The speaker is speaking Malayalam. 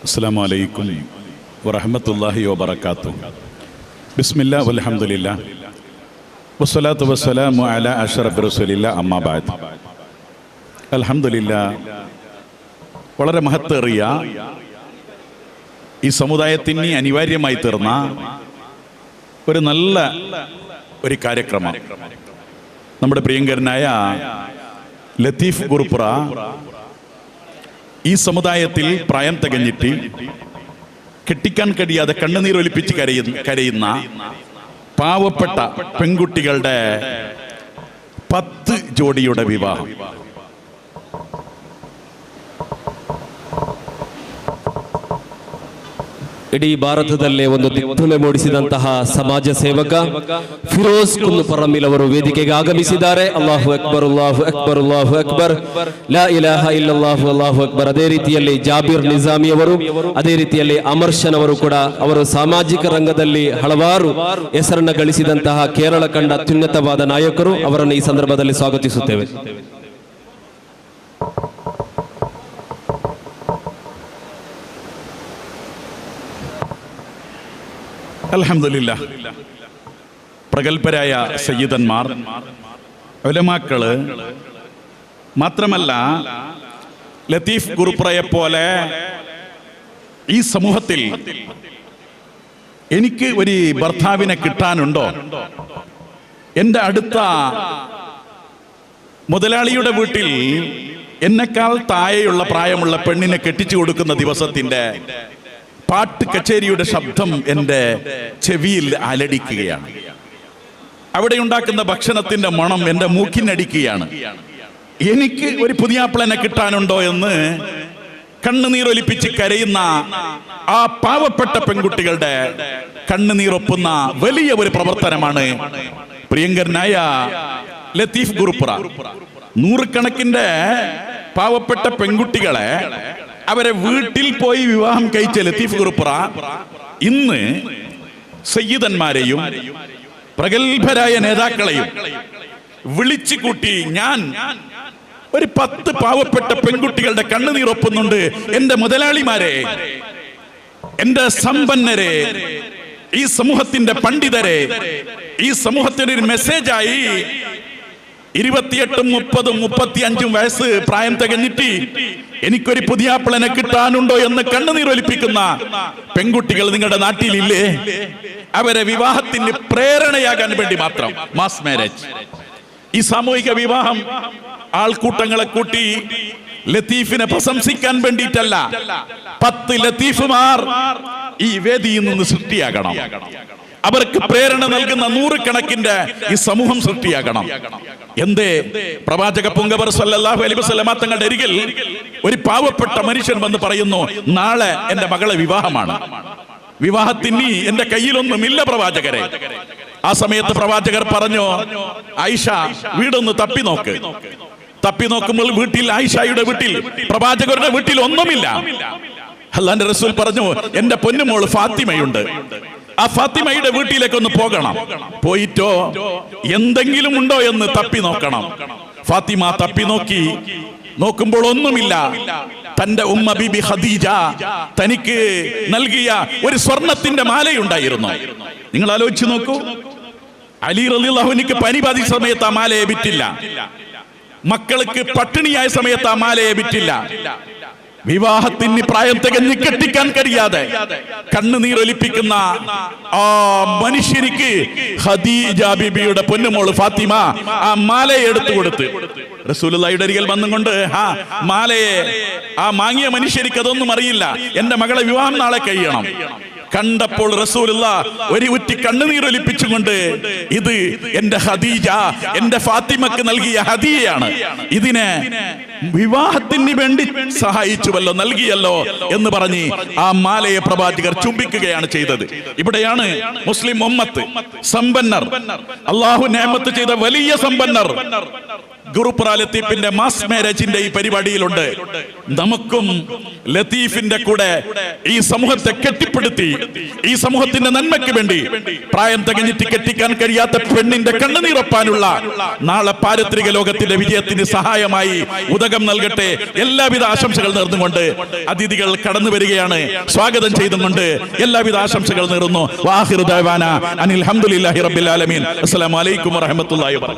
അസ്സലാമു അലൈക്കും വറഹ്മത്തുള്ളാഹി വബറകാതുഹു. ബിസ്മില്ലാ വൽഹംദുലില്ലാ വസ്സലാത്തു വസ്സലാമു അലാ അഷ്റഫി റസൂലില്ലാ അമ്മാ ബഅദ്. അൽഹംദുലില്ലാ, വളരെ മഹത്തേറിയ ഈ സമുദായത്തിന് അനിവാര്യമായി തീർന്ന ഒരു നല്ല ഒരു കാര്യക്രമം നമ്മുടെ പ്രിയങ്കരനായ ലത്തീഫ് ഗുറുപ്ര ഈ സമുദായത്തിൽ പ്രായം തികഞ്ഞിട്ട് കെട്ടിക്കാൻ കഴിയാതെ കണ്ണുനീരൊലിപ്പിച്ച് കരയുന്ന പാവപ്പെട്ട പെൺകുട്ടികളുടെ 10 ജോഡിയുടെ വിവാഹം. ಇಡೀ ಭಾರತದಲ್ಲೇ ಒಂದು ದಿಗ್ಭ್ರಮೆ ಮೂಡಿಸಿದಂತಹ ಸಮಾಜ ಸೇವಕ ಫಿರೋಜ್ ಕುಂದುಪರಮಿಲ್ ಅವರು ವೇದಿಕೆಗೆ ಆಗಮಿಸಿದ್ದಾರೆ. ಅಲ್ಲಾಹು ಅಕ್ಬರ್, ಅಲ್ಲಾಹು ಅಕ್ಬರ್, ಅಲ್ಲಾಹು ಅಕ್ಬರ್, ಲಾ ಇಲಾಹ ಇಲ್ಲಲ್ಲಾಹು, ಅಲ್ಲಾಹು ಅಕ್ಬರ್. ಅದೇ ರೀತಿಯಲ್ಲಿ ಜಾಬೀರ್ ನಿಜಾಮಿ ಅವರು, ಅದೇ ರೀತಿಯಲ್ಲಿ ಅಮರ್ಷನ್ ಅವರು ಕೂಡ ಅವರು ಸಾಮಾಜಿಕ ರಂಗದಲ್ಲಿ ಹಲವಾರು ಹೆಸರನ್ನು ಗಳಿಸಿದಂತಹ ಕೇರಳ ಕಂಡ ಅತ್ಯುನ್ನತವಾದ ನಾಯಕರು. ಅವರನ್ನು ಈ ಸಂದರ್ಭದಲ್ಲಿ ಸ್ವಾಗತಿಸುತ್ತೇವೆ. അൽഹംദുലില്ലാ, പ്രഗത്ഭരായ സയ്യിദന്മാർ, ഉലമാക്കള്, മാത്രമല്ല ലത്തീഫ് ഗുറുപ്രയെ പോലെ ഈ സമൂഹത്തിൽ എനിക്ക് ഒരു ഭർത്താവിനെ കിട്ടാനുണ്ടോ, എൻ്റെ അടുത്ത മുതലാളിയുടെ വീട്ടിൽ എന്നെക്കാൾ താഴെയുള്ള പ്രായമുള്ള പെണ്ണിനെ കെട്ടിച്ചു കൊടുക്കുന്ന ദിവസത്തിന്റെ പാട്ട് കച്ചേരിയുടെ ശബ്ദം എൻ്റെ ചെവിയിൽ അലടിക്കുകയാണ്. അവിടെ ഉണ്ടാക്കുന്ന ഭക്ഷണത്തിന്റെ മണം എൻ്റെ മൂക്കിനടിക്കുകയാണ്. എനിക്ക് ഒരു പുതിയാപ്പിളനെ കിട്ടാനുണ്ടോ എന്ന് കണ്ണുനീരൊലിപ്പിച്ച് കരയുന്ന ആ പാവപ്പെട്ട പെൺകുട്ടികളുടെ കണ്ണുനീരൊപ്പുന്ന വലിയ ഒരു പ്രവർത്തനമാണ് പ്രിയങ്കരനായ ലത്തീഫ് ഗുറുപ്ര. നൂറുകണക്കിന്റെ പാവപ്പെട്ട പെൺകുട്ടികളെ അവരെ വീട്ടിൽ പോയി വിവാഹം കഴിച്ച ലത്തീഫ് ഗുറുപ്ര ഇന്ന് സയ്യിദന്മാരെയും പ്രഗത്ഭരായ നേതാക്കളെയും വിളിച്ചു കൂട്ടി, ഞാൻ ഒരു 10 പാവപ്പെട്ട പെൺകുട്ടികളുടെ കണ്ണുനീരൊപ്പുന്നുണ്ട്, എന്റെ മുതലാളിമാരെ, എന്റെ സമ്പന്നരെ, ഈ സമൂഹത്തിന്റെ പണ്ഡിതരെ, ഈ സമൂഹത്തിന്റെ ഒരു മെസ്സേജായി 28, 30, 35 വയസ്സ് പ്രായം തികഞ്ഞിട്ട് എനിക്കൊരു പുതിയാപ്പിളനെ കിട്ടാനുണ്ടോ എന്ന് കണ്ണുനീരൊലിപ്പിക്കുന്ന പെൺകുട്ടികൾ നിങ്ങളുടെ നാട്ടിലില്ലേ? അവരെ വിവാഹത്തിന് പ്രേരണയാകാൻ വേണ്ടി മാത്രം മാസ് മാരേജ്, ഈ സാമൂഹിക വിവാഹം ആൾക്കൂട്ടങ്ങളെ കൂട്ടി ലത്തീഫിനെ പ്രശംസിക്കാൻ വേണ്ടിയിട്ടല്ല. 10 ലത്തീഫുമാർ ഈ വേദിയിൽ നിന്ന് സൃഷ്ടിയാകണം. അവർക്ക് പ്രേരണ നൽകുന്ന നൂറുകണക്കിന്റെ ഈ സമൂഹം സൃഷ്ടിയാകണം. എന്തേ പ്രവാചക പുങ്കവർ സല്ലല്ലാഹു അലൈഹി വസല്ലമ തങ്ങളുടെ അരികിൽ ഒരു പാവപ്പെട്ട മനുഷ്യൻ വന്ന് പറയുന്നു, നാളെ എന്റെ മകളെ വിവാഹമാണ്, വിവാഹത്തിന് എന്റെ കയ്യിലൊന്നുമില്ല പ്രവാചകരെ. ആ സമയത്ത് പ്രവാചകർ പറഞ്ഞു, ആയിഷ വീടൊന്ന് തപ്പി നോക്ക്. തപ്പി നോക്കുമ്പോൾ വീട്ടിൽ, ആയിഷയുടെ വീട്ടിൽ, പ്രവാചകരുടെ വീട്ടിൽ ഒന്നുമില്ല. അല്ലാഹുവിന്റെ റസൂൽ പറഞ്ഞു, എന്റെ പൊന്നുമോള് ഫാത്തിമയുണ്ട്, ആ ഫാത്തിമയുടെ വീട്ടിലേക്ക് ഒന്ന് പോകണം, പോയിട്ടോ എന്തെങ്കിലും ഉണ്ടോ എന്ന് തപ്പി നോക്കണം. ഫാത്തിമ തപ്പി നോക്കുമ്പോൾ ഒന്നുമില്ല. തന്റെ ഉമ്മ ബീബി ഖദീജ തനിക്ക് നൽകിയ ഒരു സ്വർണത്തിന്റെ മാലയുണ്ടായിരുന്നു. നിങ്ങൾ ആലോചിച്ച് നോക്കൂ, അലി റളിയല്ലാഹു അൻഹുവിന് പനി ബാധിച്ച സമയത്ത് ആ മാലയെ വിറ്റില്ല. മക്കൾക്ക് പട്ടിണിയായ സമയത്ത് ആ മാലയെ വിറ്റില്ല. വിവാഹത്തിന് പ്രായം തികഞ്ഞ് കെട്ടിക്കാൻ കഴിയാതെ കണ്ണുനീരൊലിപ്പിക്കുന്ന ആ മനുഷ്യനിക്ക് ഖദീജ ബീബിയുടെ പൊന്നുമോള് ഫാത്തിമ ആ മാലയെ എടുത്തു കൊടുത്ത് റസൂലുള്ളാഹിയുടെ അരികിൽ വന്നുകൊണ്ട്, മാലയെ ആ മാങ്ങിയ മനുഷ്യനിക്ക് അതൊന്നും അറിയില്ല, എന്റെ മകളെ വിവാഹം നാളെ കഴിയണം. കണ്ടപ്പോൾ റസൂലുള്ള ഒരു ഉറ്റി കണ്ണുനീരൊലിപ്പിച്ചുകൊണ്ട്, ഇത് എന്റെ ഖദീജ, എന്റെ ഫാത്തിമക്ക് നൽകിയ ഹദിയയാണ്, ഇതിനെ വിവാഹത്തിന് വേണ്ടി സഹായിച്ചുവല്ലോ, നൽകിയല്ലോ എന്ന് പറഞ്ഞ് ആ മാലയെ പ്രവാചകർ ചുംബിക്കുകയാണ് ചെയ്തത്. ഇവിടെയാണ് മുസ്ലിം ഉമ്മത്ത്, സമ്പന്നർ, അള്ളാഹു നിഅമത്ത് ചെയ്ത വലിയ സമ്പന്നർ, ഗ്രൂപ്പ് ലത്തീഫിന്റെ മാസ് മാരേജിന്റെ ഈ പരിപാടിയിലുണ്ട്. നമുക്കും ലത്തീഫിന്റെ കൂടെ ഈ സമൂഹത്തെ കെട്ടിപ്പടുത്തി ഈ സമൂഹത്തിന്റെ നന്മയ്ക്ക് വേണ്ടി പ്രായം തികഞ്ഞിട്ട് കെട്ടിക്കാൻ കഴിയാത്ത പെണ്ണിന്റെ കണ്ണുനീറപ്പാനുള്ള നാളെ പാരത്രിക ലോകത്തിന്റെ വിജയത്തിന് സഹായമായി ഉദകം നൽകട്ടെ. എല്ലാവിധ ആശംസകൾ നേർന്നുകൊണ്ട് അതിഥികൾ കടന്നു വരികയാണ്. സ്വാഗതം ചെയ്തുകൊണ്ട് എല്ലാവിധ ആശംസകൾ നേർന്നു. വാഹിറു ദഅവാന അനിൽ ഹംദുലില്ലാഹി റബ്ബിൽ ആലമീൻ. അസ്സലാമു അലൈക്കും വറഹ്മത്തുള്ളാഹി വബറകാതുഹു.